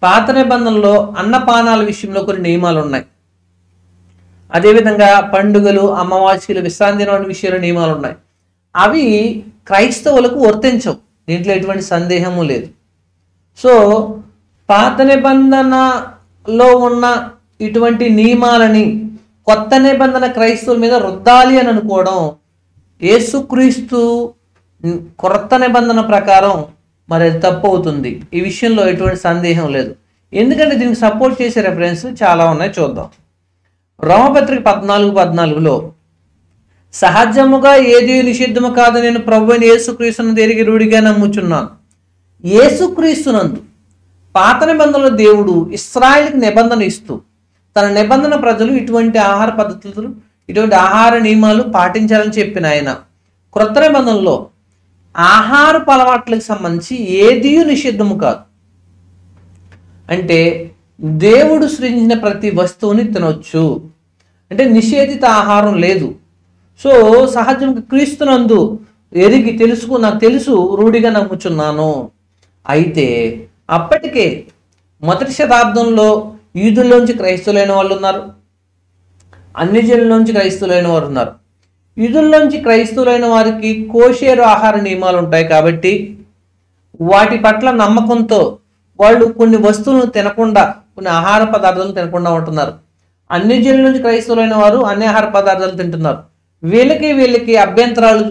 పాత నిబంధనలో అన్నపానాల విషయంలో కొన్ని నియమాలు ఉన్నాయి. అదేవిధంగా పండుగలు, అమావాస్యలు, విశ్రాంతి దినం విషయంలో నియమాలు ఉన్నాయి. అవి క్రైస్తవులకు వర్తించవు, దీంట్లో ఎటువంటి సందేహము లేదు. సో పాత నిబంధనలో ఉన్న ఇటువంటి నియమాలని కొత్త నిబంధన క్రైస్తవుల మీద రుద్దాలి అని అనుకోవడం యేసుక్రీస్తు కొత్త నిబంధన ప్రకారం మరి అది తప్పు అవుతుంది. ఈ విషయంలో ఎటువంటి సందేహం లేదు. ఎందుకంటే దీనికి సపోర్ట్ చేసే రెఫరెన్స్ చాలా ఉన్నాయి, చూద్దాం. రోమపత్రిక 14:14లో సహజముగా ఏది నిషిద్ధము కాదు, నేను ప్రభువైన యేసుక్రీస్తును దేనికి రూఢిగా నమ్ముచున్నాను. యేసుక్రీస్తునందు పాత నిబంధనలో దేవుడు ఇశ్రాయేలుకి నిబంధన ఇస్తూ తన నిబంధన ప్రజలు ఇటువంటి ఆహార పద్ధతులు, ఇటువంటి ఆహార నియమాలు పాటించాలని చెప్పిన ఆయన క్రొత్త నిబంధనలో ఆహారపు అలవాట్లకు సంబంధించి ఏదీ నిషిద్ధము కాదు. అంటే దేవుడు సృజించిన ప్రతి వస్తువుని తినొచ్చు, అంటే నిషేధిత ఆహారం లేదు. సో సహజంగా క్రీస్తునందు ఎరిగి నాకు తెలుసు రూఢిగా నమ్ముచున్నాను. అయితే అప్పటికే మొదటి శతాబ్దంలో యూదుల్లోంచి క్రైస్తవులైన వాళ్ళు ఉన్నారు, అన్ని జనుల్లోంచి క్రైస్తవులైన వారు ఉన్నారు. యూదుల్లోంచి క్రైస్తవులైన వారికి కోషేరు ఆహార నియమాలు ఉంటాయి కాబట్టి వాటి పట్ల నమ్మకంతో వాళ్ళు కొన్ని వస్తువులను తినకుండా, కొన్ని ఆహార పదార్థాలను తినకుండా ఉంటున్నారు. అన్ని జనుల నుంచి క్రైస్తవులైన వారు అన్ని ఆహార పదార్థాలు తింటున్నారు. వీళ్ళకి అభ్యంతరాలు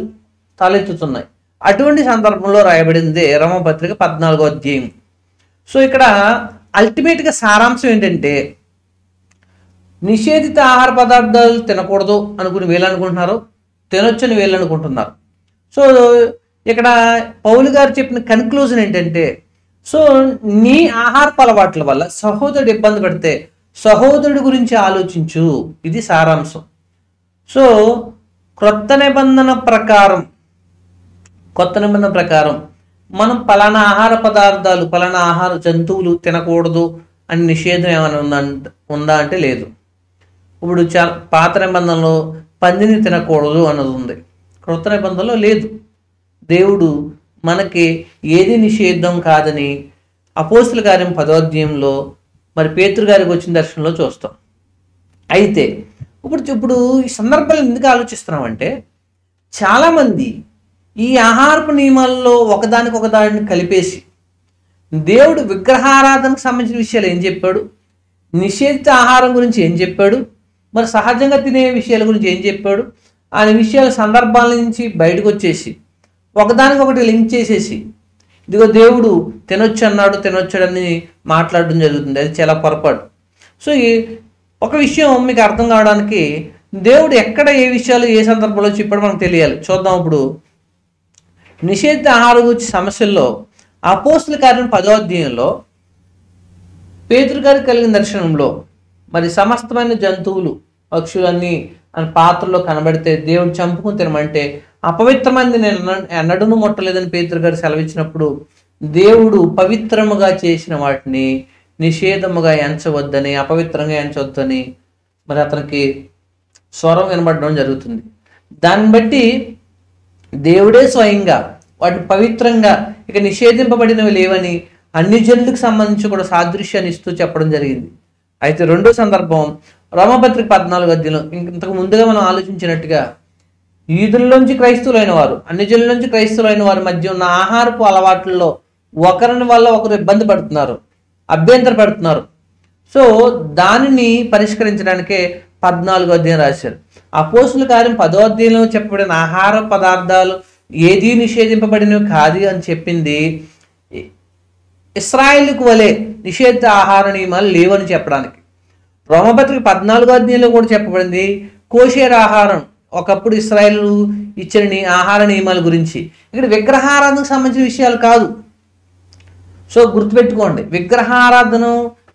తలెత్తుతున్నాయి. అటువంటి సందర్భంలో రాయబడింది రోమపత్రిక 14వ అధ్యాయం. సో ఇక్కడ అల్టిమేట్గా సారాంశం ఏంటంటే, నిషేధిత ఆహార పదార్థాలు తినకూడదు అనుకుని వీళ్ళు అనుకుంటున్నారు, తినొచ్చని వీళ్ళు అనుకుంటున్నారు. సో ఇక్కడ పౌలు గారు చెప్పిన కన్క్లూజన్ ఏంటంటే, సో నీ ఆహారపు అలవాట్ల వల్ల సహోదరుడు ఇబ్బంది పడితే సహోదరుడి గురించి ఆలోచించు, ఇది సారాంశం. సో కొత్త నిబంధన ప్రకారం మనం పలానా ఆహార పదార్థాలు, పలానా ఆహార జంతువులు తినకూడదు అని నిషేధం ఏమైనా ఉందా అంటే లేదు. ఇప్పుడు పాత నిబంధనలో పందిని తినకూడదు అన్నది ఉంది, క్రొత్త నిబంధనలో లేదు. దేవుడు మనకి ఏది నిషేధం కాదని అపోస్తుల కార్యం 10వ అధ్యాయంలో మరి పేతురు గారికి వచ్చిన దర్శనంలో చూస్తాం. అయితే ఇప్పుడు ఈ సందర్భాలు ఎందుకు ఆలోచిస్తున్నామంటే, చాలామంది ఈ ఆహారపు నియమాల్లో ఒకదానిని కలిపేసి దేవుడు విగ్రహారాధనకు సంబంధించిన విషయాలు ఏం చెప్పాడు, నిషేధిత ఆహారం గురించి ఏం చెప్పాడు, మరి సహజంగా తినే విషయాల గురించి ఏం చెప్పాడు అనే విషయాల సందర్భాల నుంచి బయటకు వచ్చేసి ఒకదానికొకటి లింక్ చేసేసి ఇదిగో దేవుడు తినొచ్చాడని మాట్లాడడం జరుగుతుంది. అది చాలా పొరపాటు. సో ఒక విషయం మీకు అర్థం కావడానికి, దేవుడు ఎక్కడ ఏ విషయాలు ఏ సందర్భంలో చెప్పాడో మనకు తెలియాలి. చూద్దాం. ఇప్పుడు నిషేధిత ఆహారం గురించి సమస్యల్లో అపోస్తుల కార్యం 10వ అధ్యాయంలో పేతురు గారికి కలిగిన దర్శనంలో మరి సమస్తమైన జంతువులు, పక్షులన్నీ అని పాత్రలో కనబడితే దేవుడు చంపుకుని తినమంటే అపవిత్రమైనది నేను ఎన్నడూ ముట్టలేదని పేతురు గారు సెలవిచ్చినప్పుడు దేవుడు పవిత్రముగా చేసిన వాటిని నిషేధముగా ఎంచవద్దని, అపవిత్రంగా ఎంచవద్దని మరి అతనికి స్వరం వినబడడం జరుగుతుంది. దాన్ని బట్టి దేవుడే స్వయంగా వాటిని పవిత్రంగా, ఇక నిషేధింపబడినవి లేవని అన్ని జనులకు సంబంధించి కూడా సాదృశ్యాన్ని ఇస్తూ చెప్పడం జరిగింది. అయితే రెండో సందర్భం రోమపత్రిక 14వ అధ్యాయంలో ఇంతకు ముందుగా మనం ఆలోచించినట్టుగా యూదుల్లోంచి క్రైస్తవులైన వారు, అన్ని జనుల నుంచి క్రైస్తవులైన వారి మధ్య ఉన్న ఆహారపు అలవాట్లలో ఒకరిని వల్ల ఒకరు ఇబ్బంది పడుతున్నారు, అభ్యంతర పడుతున్నారు. సో దానిని పరిష్కరించడానికే 14వ అధ్యాయం రాశారు. అపోస్తుల కార్యం 10వ అధ్యాయంలో చెప్పబడిన ఆహార పదార్థాలు ఏదీ నిషేధింపబడినవి కాదు అని చెప్పింది ఇశ్రాయేలుకు వలె నిషేధిత ఆహార నియమాలు లేవని చెప్పడానికి. రోమపత్రిక 14వ అధ్యాయంలో కూడా చెప్పబడింది కోషేర ఆహారం, ఒకప్పుడు ఇశ్రాయేలు ఇచ్చిన ఆహార నియమాల గురించి. ఇక్కడ విగ్రహారాధనకు సంబంధించిన విషయాలు కాదు. సో గుర్తుపెట్టుకోండి,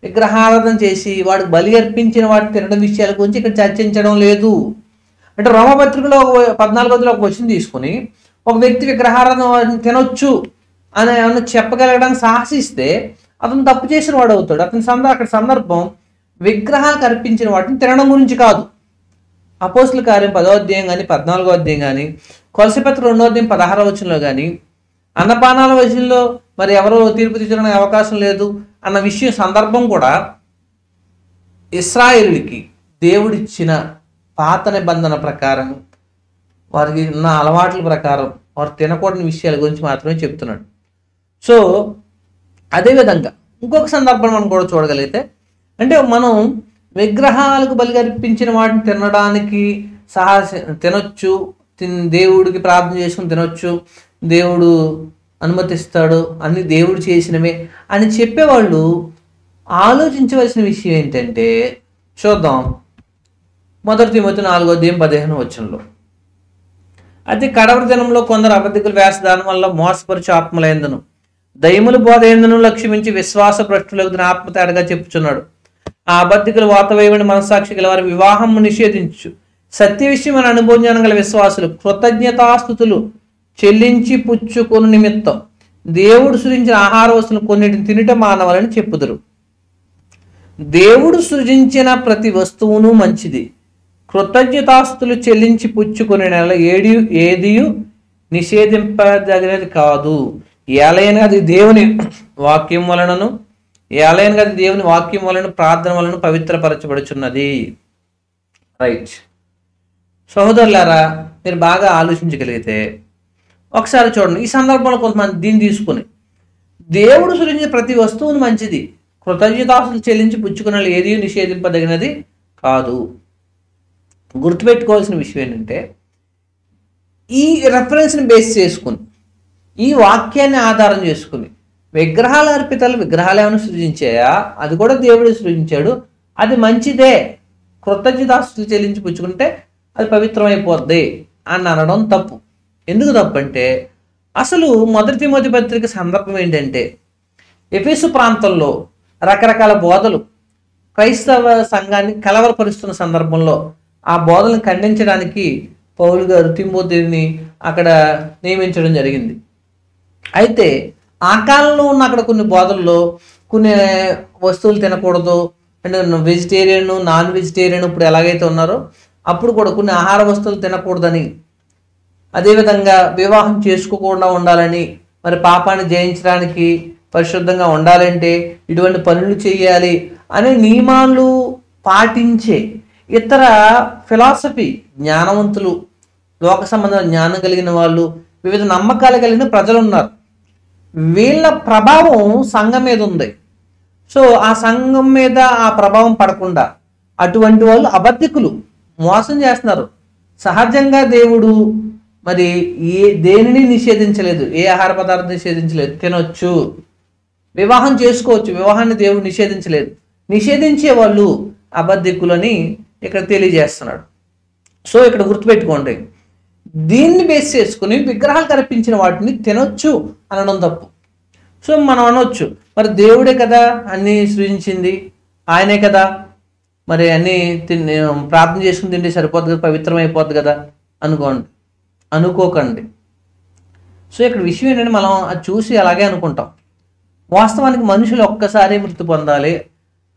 విగ్రహారాధన చేసి వాడికి బలి అర్పించిన వాటి తినడం విషయాల గురించి ఇక్కడ చర్చించడం లేదు. అంటే రోమపత్రికలో 14వ అధ్యాయంలో ఒక వచనం తీసుకుని ఒక వ్యక్తి విగ్రహారాధన తినొచ్చు అని ఏమన్నా చెప్పగలగడానికి సాహసిస్తే అతను తప్పు చేసిన వాడు అవుతాడు. అక్కడ సందర్భం విగ్రహాలకు అర్పించిన వాటిని తినడం గురించి కాదు. అపోస్తుల కార్యం 10వ అధ్యాయం కానీ 14వ అధ్యాయం కానీ కొలసీపత్రిక 2వ అధ్యాయం 16వ వచనంలో కానీ అన్నపానాల విషయంలో మరి ఎవరో తీర్పు తీర్చడానికి అవకాశం లేదు అన్న విషయం సందర్భం కూడా ఇశ్రాయేలుకి దేవుడిచ్చిన పాత నిబంధన ప్రకారం వారికి ఉన్న అలవాట్ల ప్రకారం వారు తినకూడని విషయాల గురించి మాత్రమే చెప్తున్నాడు. సో అదేవిధంగా ఇంకొక సందర్భం మనం కూడా చూడగలిగితే, అంటే మనం విగ్రహాలకు బలి అర్పించిన వాటిని తినడానికి తినొచ్చు, దేవుడికి ప్రార్థన చేసుకుని తినొచ్చు, దేవుడు అనుమతిస్తాడు, అన్ని దేవుడు చేసినవే అని చెప్పేవాళ్ళు ఆలోచించవలసిన విషయం ఏంటంటే, చూద్దాం 1 తిమోతి 4వ అధ్యాయం 15వ వచనంలో, అయితే కడవరి దినంలో కొందరు అబద్ధికులు వేషధారణ వల్ల మోసపరిచే ఆత్మలైందును దయ్యముల బోధ ఏందును లక్ష్యమించి విశ్వాస భ్రష్టులకు ఆత్మతేడగా చెప్పుచున్నాడు. ఆ అబద్ధికులు వాతవేయుని మనస్సాక్షి గల వారి వివాహం నిషేధించు, సత్య విషయం అని అనుభవం గల విశ్వాసులు కృతజ్ఞతాస్థుతులు చెల్లించి పుచ్చుకొను నిమిత్తం దేవుడు సృజించిన ఆహార వస్తువులు కొన్నిటిని తినటం మానవాలని చెప్పుదురు. దేవుడు సృజించిన ప్రతి వస్తువును మంచిది, కృతజ్ఞతాస్తులు చెల్లించి పుచ్చుకునే నెల ఏదియు నిషేధింపదగినది కాదు. ఏలైనా అది దేవుని వాక్యం వలనను ప్రార్థన వలన పవిత్రపరచబడుచున్నది. రైట్ సహోదరులారా, మీరు బాగా ఆలోచించగలిగితే ఒకసారి చూడండి. ఈ సందర్భంలో కొంతమంది దీన్ని తీసుకుని దేవుడు సృజించిన ప్రతి వస్తువును మంచిది, కృతజ్ఞతాస్తులు చెల్లించి పుచ్చుకునే ఏది నిషేధింపదగినది కాదు. గుర్తుపెట్టుకోవాల్సిన విషయం ఏంటంటే, ఈ రెఫరెన్స్ని బేస్ చేసుకుని, ఈ వాక్యాన్ని ఆధారం చేసుకుని విగ్రహాల అర్పితలు విగ్రహాలు ఏమైనా సృజించాయా? అది కూడా దేవుడు సృజించాడు, అది మంచిదే, కృతజ్ఞతాస్తులు చెల్లించి పుచ్చుకుంటే అది పవిత్రమైపోద్ది అని అనడం తప్పు. ఎందుకు తప్పు అంటే, అసలు 1 తిమోతి పత్రిక సందర్భం ఏంటంటే, ఎఫెసు ప్రాంతంలో రకరకాల బోధలు క్రైస్తవ సంఘాన్ని కలవరపరుస్తున్న సందర్భంలో ఆ బోధలను ఖండించడానికి పౌలు గారు తిమోతిని అక్కడ నియమించడం జరిగింది. అయితే ఆ కాలంలో ఉన్న అక్కడ కొన్ని బోధల్లో కొన్ని వస్తువులు తినకూడదు, అంటే వెజిటేరియన్ నాన్ వెజిటేరియన్ ఇప్పుడు ఎలాగైతే ఉన్నారో అప్పుడు కూడా కొన్ని ఆహార వస్తువులు తినకూడదని, అదేవిధంగా వివాహం చేసుకోకుండా ఉండాలని, మరి పాపాన్ని జయించడానికి పరిశుద్ధంగా ఉండాలంటే ఇటువంటి పనులు చేయాలి అనే నియమాలు పాటించే ఇతర ఫిలాసఫీ జ్ఞానవంతులు, లోక సంబంధ జ్ఞానం కలిగిన వాళ్ళు, వివిధ నమ్మకాలు కలిగిన ప్రజలు ఉన్నారు. వీళ్ళ ప్రభావం సంఘం మీద ఉంది. సో ఆ సంఘం మీద ఆ ప్రభావం పడకుండా అటువంటి వాళ్ళు అబద్ధికులు మోసం చేస్తున్నారు. సహజంగా దేవుడు మరి దేనిని నిషేధించలేదు, ఏ ఆహార పదార్థం నిషేధించలేదు, తినొచ్చు, వివాహం చేసుకోవచ్చు, వివాహాన్ని దేవుడు నిషేధించలేదు. నిషేధించే వాళ్ళు అబద్ధికులని ఇక్కడ తెలియజేస్తున్నాడు. సో ఇక్కడ గుర్తుపెట్టుకోండి, దీన్ని బేస్ చేసుకుని విగ్రహాలు కల్పించిన వాటిని తినొచ్చు అనడం తప్పు. సో మనం అనొచ్చు, మరి దేవుడే కదా అన్నీ సృజించింది, ఆయనే కదా మరి అన్నీ ప్రార్థన చేసుకుని తింటే సరిపోద్ది కదా, పవిత్రమైపోద్ది కదా అనుకోకండి. సో ఇక్కడ విషయం ఏంటంటే, మనం అది చూసి అలాగే అనుకుంటాం. వాస్తవానికి మనుషులు ఒక్కసారి మృతి పొందాలి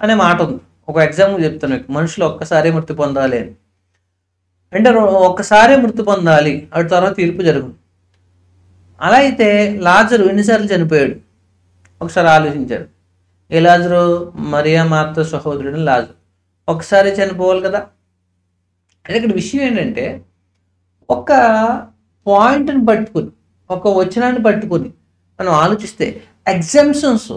అనే మాట ఉంది. ఒక ఎగ్జాంపుల్ చెప్తాను మీకు, మనుషులు ఒక్కసారి మృతి పొందాలి అని అంటే ఒక్కసారి మృతి పొందాలి, అటు తర్వాత తీర్పు జరుగుతుంది. అలా అయితే లాజరు ఎన్నిసార్లు చనిపోయాడు ఒకసారి ఆలోచించాడు. ఏ లాజరు? మరియా మార్త సహోదరుడు లాజరు. ఒకసారి చనిపోవాలి కదా. అంటే ఇక్కడ విషయం ఏంటంటే, ఒక పాయింట్ని పట్టుకుని, ఒక వచనాన్ని పట్టుకుని మనం ఆలోచిస్తే ఎగ్జామ్షన్స్,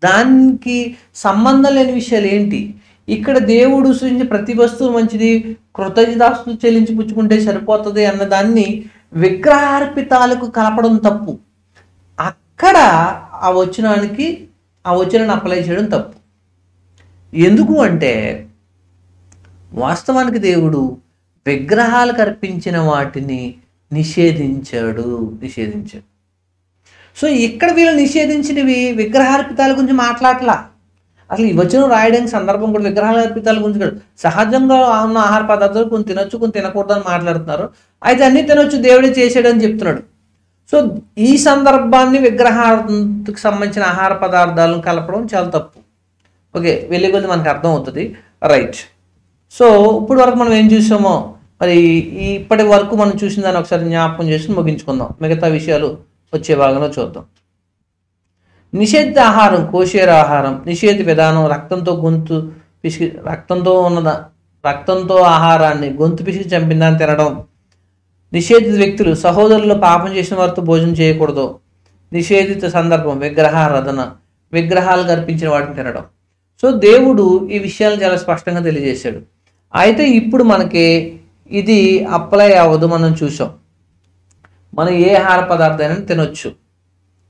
దానికి సంబంధం లేని విషయాలు ఏంటి? ఇక్కడ దేవుడు సృజించే ప్రతి వస్తువు మంచిది, కృతజ్ఞతాస్తులు చెల్లించి పుచ్చుకుంటే సరిపోతుంది అన్నదాన్ని విగ్రహార్పితాలకు కలపడం తప్పు. అక్కడ ఆ వచనాన్ని అప్లై చేయడం తప్పు. ఎందుకు అంటే, వాస్తవానికి దేవుడు విగ్రహాలకు అర్పించిన వాటిని నిషేధించాడు. సో ఇక్కడ వీళ్ళు నిషేధించినవి విగ్రహార్పితాల గురించి మాట్లాడలా. అసలు ఈ వచనం రాయడానికి సందర్భం కూడా విగ్రహాల అర్పితాల గురించి కాదు. సహజంగా ఉన్న ఆహార పదార్థాలు కొన్ని తినొచ్చు, కొన్ని తినకూడదు అని మాట్లాడుతున్నారు. అయితే అన్ని తినొచ్చు, దేవుడే చేసాడని చెప్తున్నాడు. సో ఈ సందర్భాన్ని విగ్రహానికి సంబంధించిన ఆహార పదార్థాలను కలపడం చాలా తప్పు. ఓకే, వెళ్ళే కొద్ది మనకు అర్థం అవుతుంది. రైట్. సో ఇప్పుడు వరకు మనం ఏం చూసామో మరి ఇప్పటి వరకు మనం చూసిన దాన్ని ఒకసారి జ్ఞాపకం చేసుకుని ముగించుకుందాం. మిగతా విషయాలు వచ్చే భాగంలో చూద్దాం. నిషేధిత ఆహారం, కోశేర ఆహారం, నిషేధ విధానం, రక్తంతో ఆహారాన్ని గొంతు పిసికి చంపిందాన్ని తినడం, నిషేధిత వ్యక్తులు సహోదరులు పాపం చేసిన వారితో భోజనం చేయకూడదు, నిషేధిత సందర్భం విగ్రహారాధన, విగ్రహాలకు అర్పించిన వాటిని తినడం. సో దేవుడు ఈ విషయాలు చాలా స్పష్టంగా తెలియజేశాడు. అయితే ఇప్పుడు మనకి ఇది అప్లై అవ్వదు. మనం చూసాం, మనం ఏ ఆహార పదార్థాన్ని తినొచ్చు,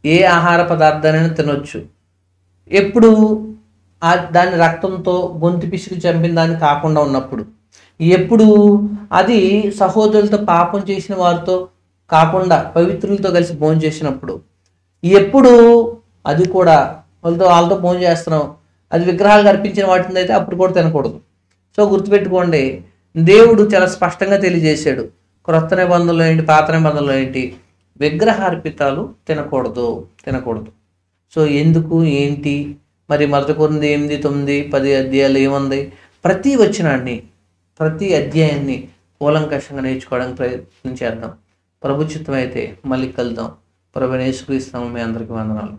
ఏ ఆహార పదార్థాన్ని తినొచ్చు, ఎప్పుడు దాన్ని రక్తంతో గొంతు పిసికి చంపిన దాన్ని కాకుండా ఉన్నప్పుడు, ఎప్పుడు అది సహోదరులతో పాపం చేసిన వారితో కాకుండా పవిత్రులతో కలిసి భోజనం చేసినప్పుడు, ఎప్పుడు అది కూడా వాళ్ళతో భోజనం చేస్తున్నాం అది విగ్రహాలకు అర్పించిన వాటిని అయితే అప్పుడు కూడా తినకూడదు. సో గుర్తుపెట్టుకోండి, దేవుడు చాలా స్పష్టంగా తెలియజేశాడు. క్రొత్త నిబంధనలు ఏంటి, పాత నిబంధనలు ఏంటి, విగ్రహార్పితాలు తినకూడదు. సో ఎందుకు ఏంటి మరి 1 కొరింథీ 8, 9, 10 అధ్యాయాలు ఏముంది, ప్రతి వచనాన్ని ప్రతి అధ్యాయాన్ని కూలంకషంగా నేర్చుకోవడానికి ప్రయత్నం చేద్దాం. ప్రభు చిత్తం అయితే మళ్ళీ కలుద్దాం. ప్రభువైన యేసుక్రీస్తు నామమున మీ అందరికీ వందనాలు.